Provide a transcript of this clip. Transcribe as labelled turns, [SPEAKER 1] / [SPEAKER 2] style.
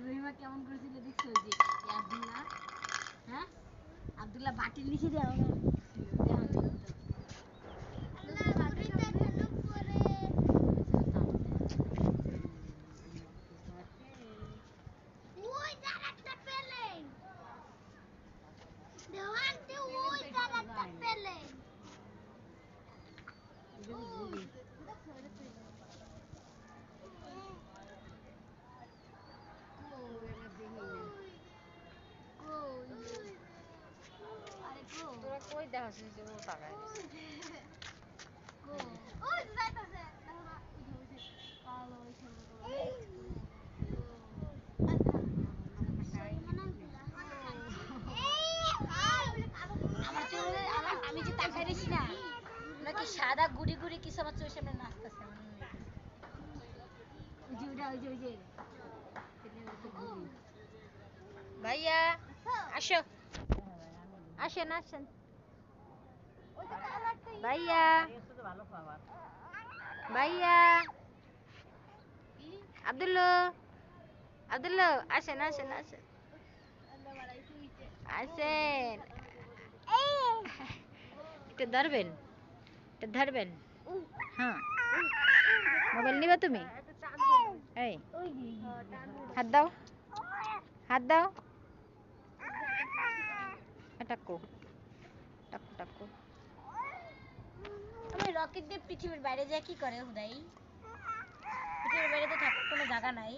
[SPEAKER 1] রহিমা কেমন করেছিল দেখছো যে আব্দুল্লাহ, হ্যাঁ আব্দুল্লাহ বাটি লিখে দেওয়া
[SPEAKER 2] তোরা কই দেখাছিস যে ও তাকায়
[SPEAKER 1] আমি যে তাকাই দিছি না নাকি সাদা গুড়ি গুড়ি কিছু আমার চোখের সামনে নাচতেছে ওই যে
[SPEAKER 2] ভাইয়া আসো আসেন আসেন ভাইয়া ভাইয়া আব্দুল্লো আব্দুল্লো আসেন আসেন আসেন আসেন এটা ধরবেন হ্যাঁ মোবাইল নিবা তুমি এই হাত দাও টাকু টাকু টাকু
[SPEAKER 1] আমি রকেট দিয়ে পৃথিবীর বাইরে যায় কি করে হুদাই পৃথিবীর বাইরে তো থাকার কোনো জায়গা নাই